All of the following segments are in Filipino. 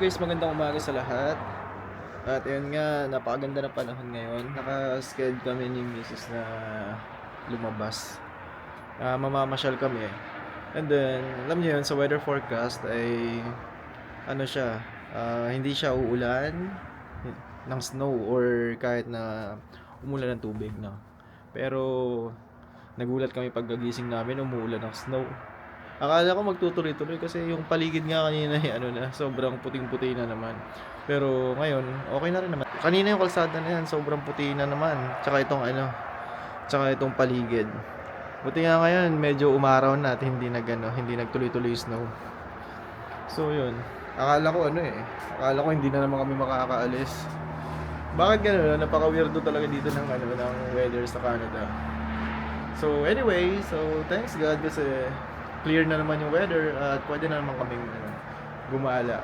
guys, magandang umaga sa lahat. At yun nga, napakaganda ng panahon ngayon. Naka-schedule kami ni Mrs. na lumabas. Mamamasyal kami. And then, alam niyo yun, sa weather forecast ay ano siya, hindi siya uulan ng snow or kahit na umulan ng tubig, no. Pero nagulat kami pagkagising namin, umuulan ng snow. Akala ko magtutuloy-tuloy kasi yung paligid nga kanina sobrang puting-puti na naman. Pero ngayon, okay na rin naman. Kanina yung kalsada na yan, sobrang puti na naman. Tsaka itong paligid. Buti nga ngayon, medyo umaraw na at hindi nagtuloy-tuloy yung snow. So yun, akala ko hindi na naman kami makakaalis. Bakit gano'n? Napaka-weirdo talaga dito ng weather sa Canada. So anyway, thanks God kasi clear na naman yung weather at pwede na naman kaming gumala.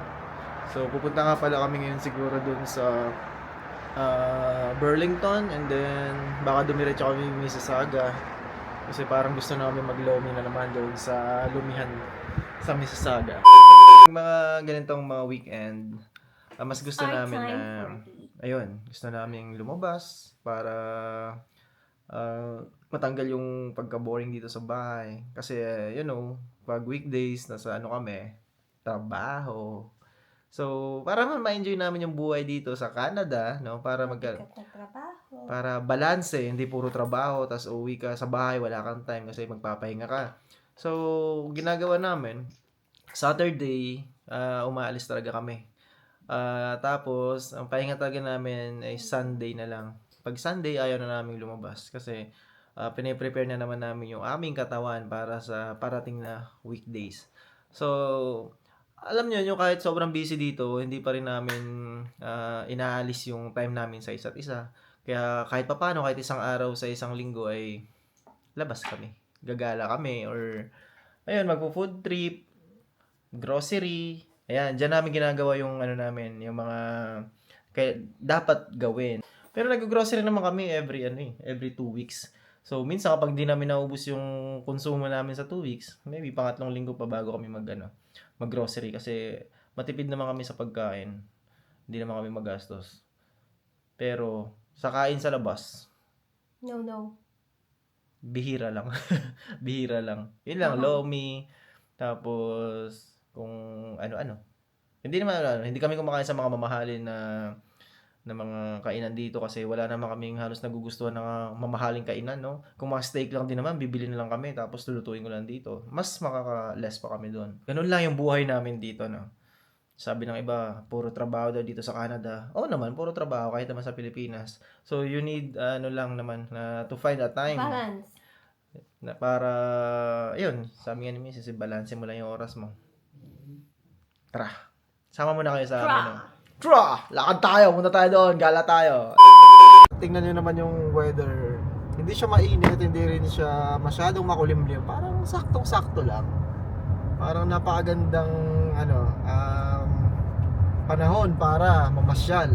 So pupunta nga pala kami ngayon siguro dun sa Burlington and then baka dumiretso kami Mississauga kasi parang gusto na kami mag-lomi na naman doon sa lumihan sa Mississauga. Mga ganitong mga weekend, mas gusto namin na gusto namin lumabas para matanggal yung pagka-boring dito sa bahay. Kasi, pag weekdays, nasa kami, trabaho. So, para ma-enjoy namin yung buhay dito sa Canada, no? Para para balanse, hindi puro trabaho, tas uwi ka sa bahay, wala kang time kasi magpapahinga ka. So, ginagawa namin, Saturday, umaalis talaga kami. Tapos, ang pahinga talaga namin ay Sunday na lang. Pag Sunday, ayaw na namin lumabas kasi piniprepare na naman namin yung aming katawan para sa parating na weekdays. So, alam niyo yung kahit sobrang busy dito, hindi pa rin namin inaalis yung time namin sa isa't isa. Kaya kahit papaano, kahit isang araw sa isang linggo ay labas kami. Gagala kami or ayun, magpo-food trip, grocery. Ayan, diyan namin ginagawa yung namin, yung mga dapat gawin. Pero nag-grocery naman kami every 2 weeks. So, minsan kapag di namin naubos yung konsumo namin sa 2 weeks, maybe pangatlong linggo pa bago kami mag-grocery kasi matipid naman kami sa pagkain. Hindi naman kami magastos. Pero, sa kain sa labas, No. bihira lang. Bihira lang. Yun lang, lomi, tapos, kung ano-ano. Hindi kami kumakain sa mga mamahalin na mga kainan dito kasi wala naman kaming halos nagugustuhan ng mamahaling kainan, no? Kung mga steak lang din naman, bibili na lang kami tapos lulutuin ko lang dito. Mas makaka-less pa kami doon. Ganun lang yung buhay namin dito, no? Sabi ng iba, puro trabaho daw dito sa Canada. Oo naman, puro trabaho kahit naman sa Pilipinas. So you need lang naman to find a time. Balance. Na para, yun, sabi nga ni Mrs. balance mo lang yung oras mo. Tara, sama mo na kayo sa amin, no? Tara! Lakad tayo! Punta tayo doon! Gala tayo! Tingnan nyo naman yung weather. Hindi siya mainit, hindi rin siya masyadong makulimlim. Parang saktong-sakto lang. Parang napakagandang panahon para mamasyal.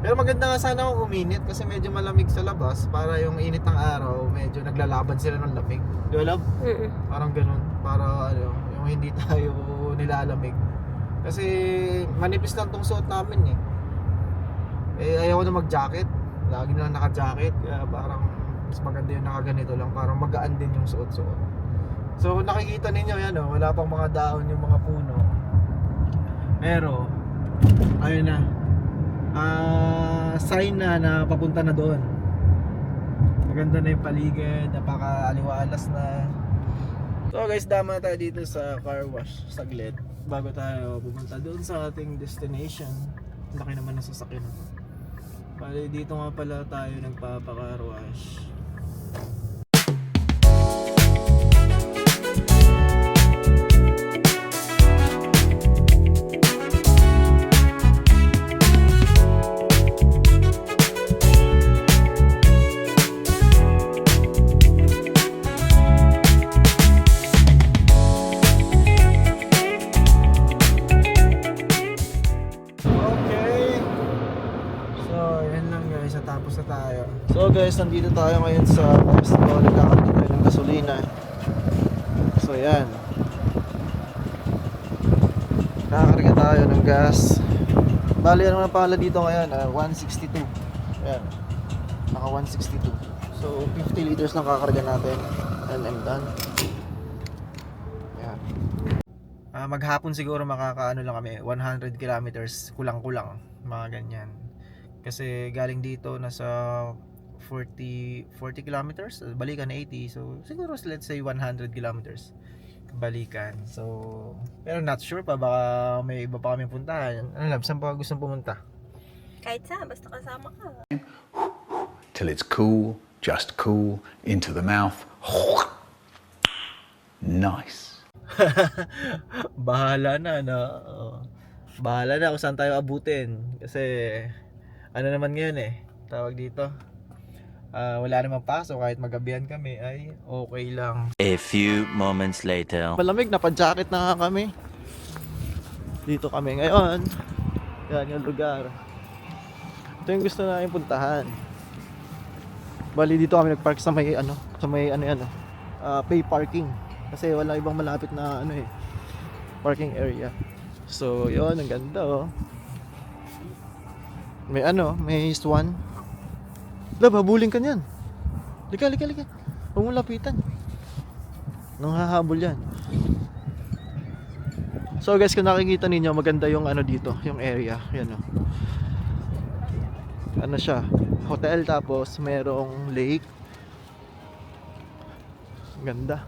Pero maganda nga sana kung uminit kasi medyo malamig sa labas. Para yung init ng araw, medyo naglalaban sila ng lamig. Di ba, love? Parang ganun. Para yung hindi tayo nilalamig. Kasi manipis lang tong suot namin ayaw ko na mag-jacket. Lagi na lang naka-jacket. Kaya parang mas maganda yung nakaganito lang. Parang magaan din yung suot-suot. So nakikita ninyo yan, wala pang mga daon yung mga puno. Pero ayun na. Sign na papunta na doon. Maganda na yung paligid. Napaka-aliwalas na. So guys, dama tayo dito sa car wash saglit bago tayo pumunta doon sa ating destination. Laki naman ng sasakyan na to. Bali dito nga pala tayo nagpapa-car wash. Tapos na tayo. So guys, nandito tayo ngayon sa Costco. Nagkakabili tayo ng gasolina. So yan. Nakakarga tayo ng gas. Bali, ano na pala dito ngayon? 162. Ayan. Naka 162. So, 50 liters lang kakarga natin. And I'm done. Ayan. Maghapon siguro makakaano lang kami. 100 kilometers. Kulang-kulang. Mga ganyan. Kasi galing dito nasa 40 kilometers. Balikan 80. So, siguro let's say 100 kilometers. Balikan. So, pero not sure pa, baka may iba pa kaming puntahan. Ano lab, saan pa gusto pumunta? Kahit saan, basta kasama ka. Till it's cool, just cool, into the mouth. Nice. Bahala na, no? Bahala na kung saan tayo abutin. Kasi, ano naman ngayon tawag dito. Wala namang pasok, kahit magabihan kami ay okay lang. A few moments later. Malamig, napa-jacket na nga kami. Dito kami ngayon. Yan yung lugar. Ito yung gusto namin puntahan. Bali dito kami nagpark sa may pay parking. Kasi wala ibang malapit na parking area. So, yun, ang ganda may swan. Lab, habulin ka niyan. Lika. Huwag mong lapitan. Nang hahabol yan. So guys, kung nakikita ninyo, maganda yung dito, yung area. Yan Ano siya? Hotel, tapos merong lake. Ganda.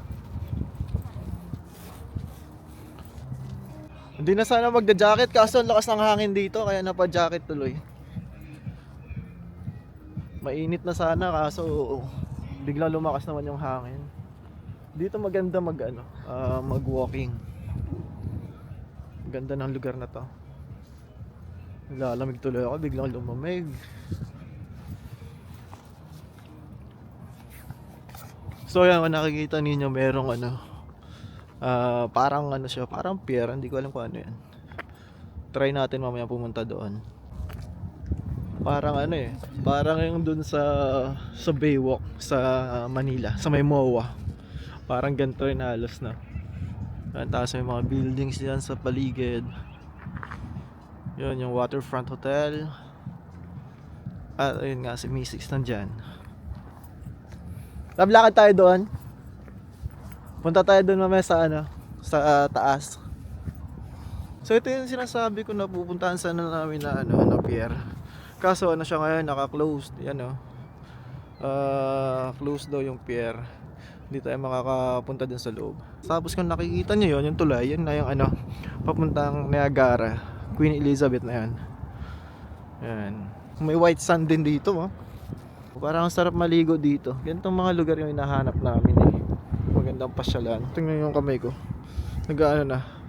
Hindi na sana magda-jacket kaso ang lakas ng hangin dito, kaya napa-jacket tuloy. Mainit na sana kaso biglang lumakas naman yung hangin. Dito maganda mag-walking. Ganda ng lugar na to. Lalamig tuloy ako, biglang lumamig. So yan, nakikita ninyo merong parang siya, parang pier, hindi ko alam kung ano yan. Try natin mamaya pumunta doon. Parang parang yung dun sa Baywalk sa Manila, sa may MOA. Parang ganito rin halos na. Tapos may mga buildings diyan sa paligid. Yun yung Waterfront Hotel. At ayun nga si Misix nandyan. Lablakad tayo doon. Punta tayo doon mamaya sa taas. So ito yung sinasabi ko na pupuntahan sana namin na pier. Kaso siya ngayon, naka-closed. Yan closed daw yung pier. Hindi tayo makakapunta dun sa loob. Tapos kung nakikita nyo yun, yung tulay, yun na yung papuntang Niagara, Queen Elizabeth na yan. Yan. May white sand din dito Parang sarap maligo dito. Ganitong mga lugar yung hinahanap namin Magandang pasyalan. Tingnan yung kamay ko.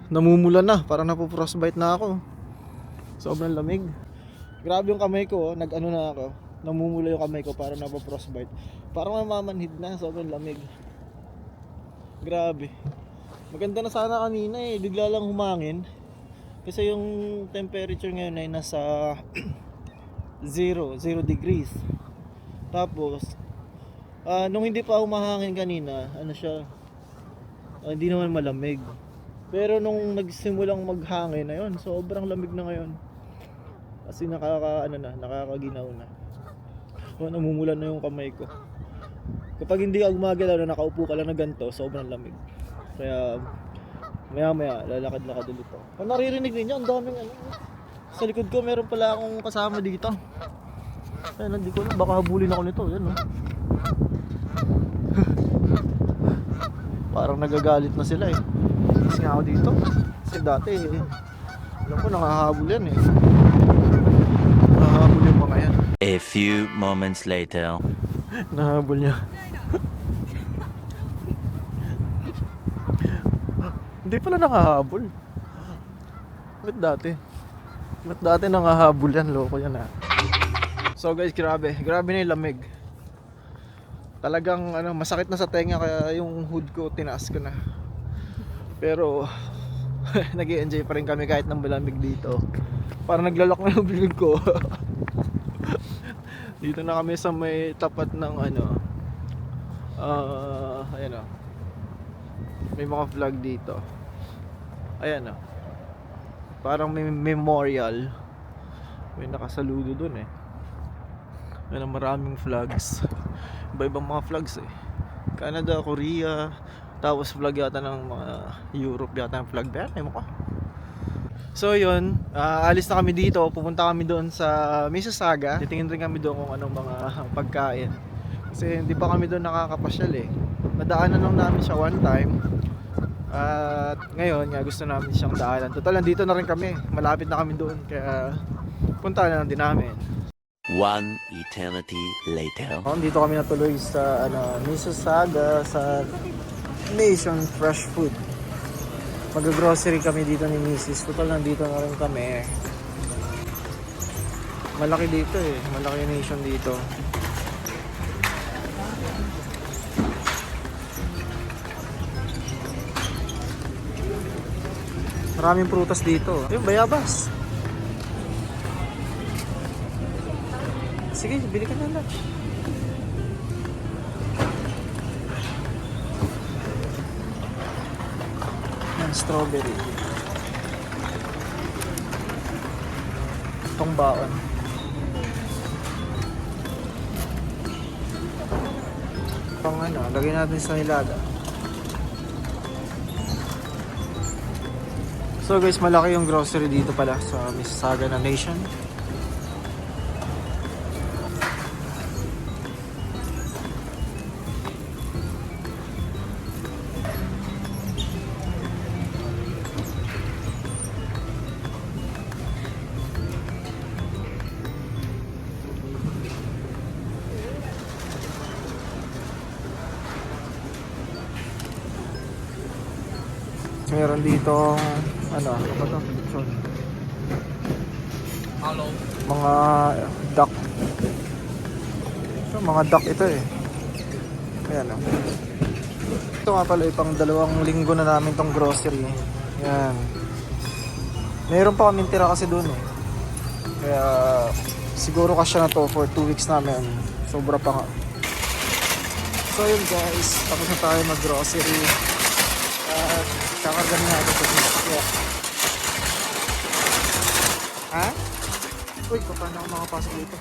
Namumula na, parang napo-frostbite na ako. Sobrang lamig. Grabe yung kamay ko, na ako. Namumula yung kamay ko, parang napo-frostbite. Parang namamanhid na, sobrang lamig. Grabe. Maganda na sana kanina bigla lang humangin. Kasi yung temperature ngayon ay nasa 0 degrees. Tapos nung hindi pa humahangin kanina, hindi naman malamig. Pero nung nagsimulang maghangin na yun, sobrang lamig na ngayon. Kasi nakakaginaw na. Namumula na yung kamay ko. Kapag hindi ka gumagalaw na nakaupo ka lang na ganito, sobrang lamig. Kaya maya lalakad-lakad ulit ako. Kung naririnig ninyo, ang daming sa likod ko meron pala akong kasama dito. Ayun, hindi ko alam, baka habulin ako nito. Yan Parang nagagalit na sila Kasi nga ako dito. Kasi dati alam ko nakahabol yan Nakahabol yung mga yan. A few moments later. Nahabol niya. Hindi pala nakahabol. Ba't dati nakahabol yan, loko yan So guys, grabe na yung lamig. Talagang masakit na sa tenga, kaya yung hood ko tinaas ko na. Pero nag-i-enjoy pa rin kami kahit nang malamig dito. Parang naglalak na yung bibig ko. Dito na kami sa may tapat ng ayan may mga flag dito. Ayan Parang may memorial. May nakasaludo dun eh. May maraming flags. Iba-ibang mga flags eh. Canada, Korea, tapos flag yata ng mga Europe yata ng flag. Pero mo ko. So yun, alis na kami dito. Pupunta kami doon sa Mississauga. Titingin rin kami doon kung anong mga pagkain. Kasi hindi pa kami doon nakakapasyal eh. Nadaanan lang namin siya one time. At ngayon nga gusto namin siyang daanan. Total nandito na rin kami. Malapit na kami doon. Kaya punta na lang din namin. One eternity later. Dito kami natuloy sa Mississauga sa Nation Fresh Food. Mag-grocery kami dito ni Mrs. Total nandito na rin kami. Malaki dito eh. Malaki yung Nation dito. Maraming prutas dito. Yung bayabas. Sige, bili ka na lunch. Yan, strawberry. Itong baon. Itong lagyan natin sa nilada. So guys, malaki yung grocery dito pala sa Mississauga na Nation. Meron dito ano ba to? Mga duck. So, mga duck ito eh. Ayan o. Ito nga pala pang 2 linggo na namin tong grocery. Ayan. Meron pa kaming tira kasi dun eh. Kaya siguro kasya na to for 2 weeks namin. Sobra pa nga. So yun guys, tapos na tayo mag grocery. Kakarga na natin sa sasakyan. Ha? Uy, paano ako makapasok dito?